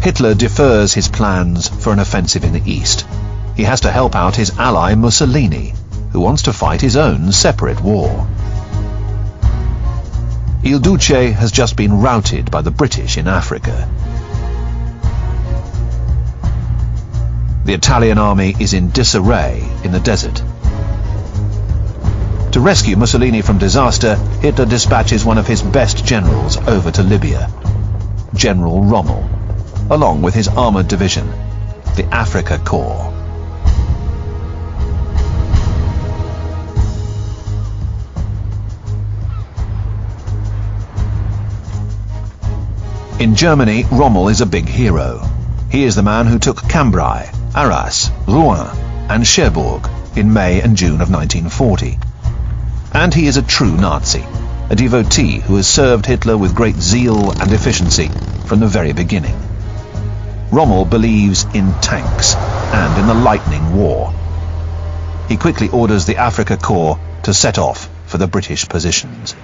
Hitler defers his plans for an offensive in the east. He has to help out his ally Mussolini, who wants to fight his own separate war. Il Duce has just been routed by the British in Africa. The Italian army is in disarray in the desert. To rescue Mussolini from disaster, Hitler dispatches one of his best generals over to Libya, General Rommel, along with his armoured division, the Afrika Korps. In Germany, Rommel is a big hero. He is the man who took Cambrai, Arras, Rouen and Cherbourg in May and June of 1940. And he is a true Nazi, a devotee who has served Hitler with great zeal and efficiency from the very beginning. Rommel believes in tanks and in the lightning war. He quickly orders the Afrika Korps to set off for the British positions.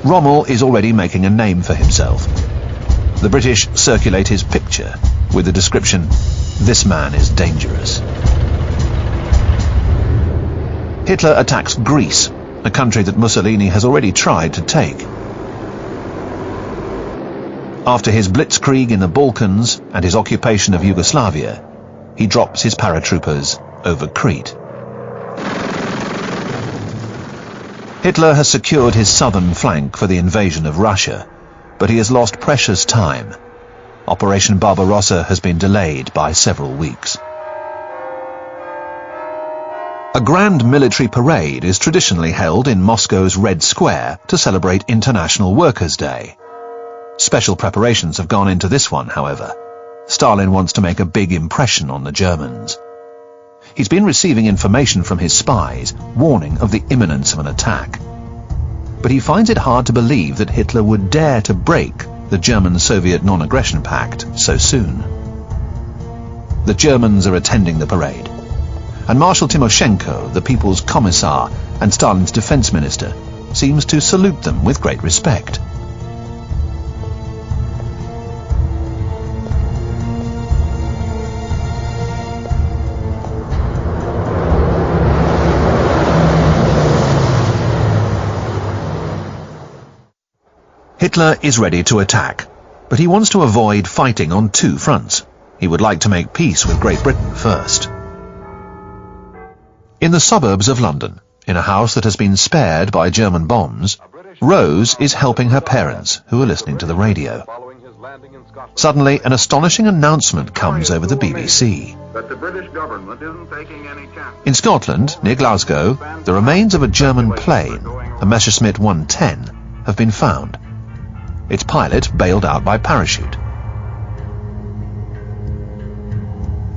Rommel is already making a name for himself. The British circulate his picture with the description, "This man is dangerous." Hitler attacks Greece, a country that Mussolini has already tried to take. After his blitzkrieg in the Balkans and his occupation of Yugoslavia, he drops his paratroopers over Crete. Hitler has secured his southern flank for the invasion of Russia, but he has lost precious time. Operation Barbarossa has been delayed by several weeks. A grand military parade is traditionally held in Moscow's Red Square to celebrate International Workers' Day. Special preparations have gone into this one, however. Stalin wants to make a big impression on the Germans. He's been receiving information from his spies, warning of the imminence of an attack. But he finds it hard to believe that Hitler would dare to break the German-Soviet non-aggression pact so soon. The Germans are attending the parade, and Marshal Timoshenko, the People's Commissar and Stalin's defense minister, seems to salute them with great respect. Hitler is ready to attack, but he wants to avoid fighting on two fronts. He would like to make peace with Great Britain first. In the suburbs of London, in a house that has been spared by German bombs, Rose is helping her parents, who are listening to the radio. Suddenly, an astonishing announcement comes over the BBC. In Scotland, near Glasgow, the remains of a German plane, a Messerschmitt 110, have been found. Its pilot bailed out by parachute.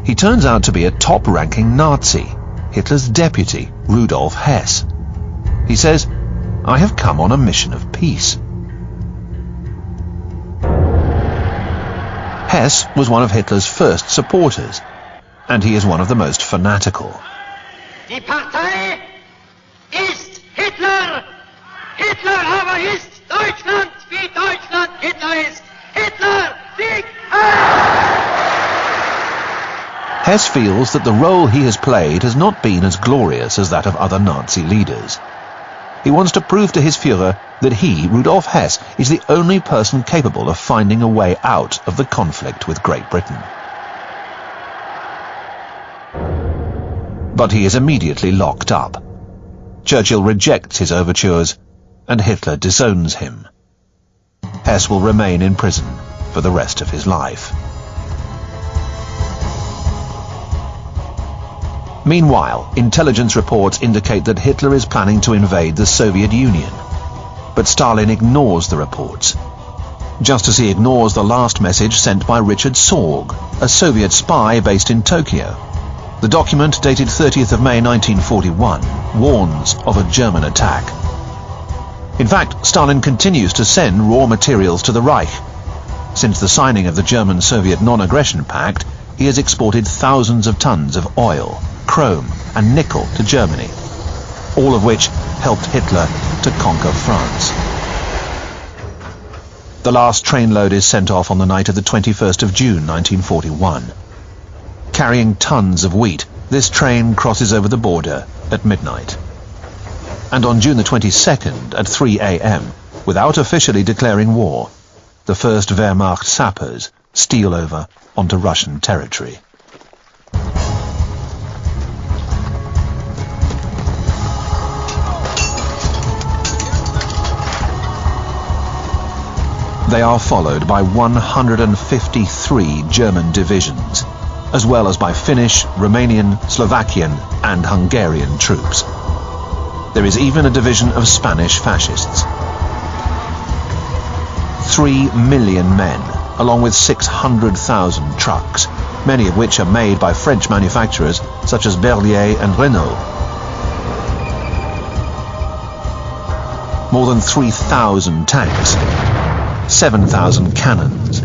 He turns out to be a top-ranking Nazi, Hitler's deputy, Rudolf Hess. He says, "I have come on a mission of peace." Hess was one of Hitler's first supporters, and he is one of the most fanatical. Die Partei ist Hitler! Hitler aber ist Deutschland, wie Deutschland Hitler ist! Hitler, Sieg! Hess feels that the role he has played has not been as glorious as that of other Nazi leaders. He wants to prove to his Führer that he, Rudolf Hess, is the only person capable of finding a way out of the conflict with Great Britain. But he is immediately locked up. Churchill rejects his overtures, and Hitler disowns him. Hess will remain in prison for the rest of his life. Meanwhile, intelligence reports indicate that Hitler is planning to invade the Soviet Union. But Stalin ignores the reports, just as he ignores the last message sent by Richard Sorg, a Soviet spy based in Tokyo. The document, dated 30th of May 1941, warns of a German attack. In fact, Stalin continues to send raw materials to the Reich. Since the signing of the German-Soviet non-aggression pact, he has exported thousands of tons of oil, chrome and nickel to Germany, all of which helped Hitler to conquer France. The last trainload is sent off on the night of the 21st of June 1941. Carrying tons of wheat, this train crosses over the border at midnight. And on June the 22nd at 3 a.m., without officially declaring war, the first Wehrmacht sappers steal over onto Russian territory. They are followed by 153 German divisions, as well as by Finnish, Romanian, Slovakian and Hungarian troops. There is even a division of Spanish fascists. 3 million men, along with 600,000 trucks, many of which are made by French manufacturers such as Berliet and Renault. More than 3,000 tanks, 7,000 cannons,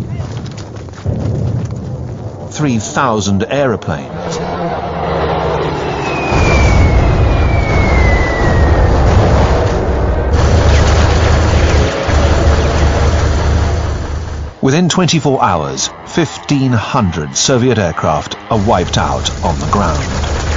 3,000 aeroplanes, within 24 hours, 1,500 Soviet aircraft are wiped out on the ground.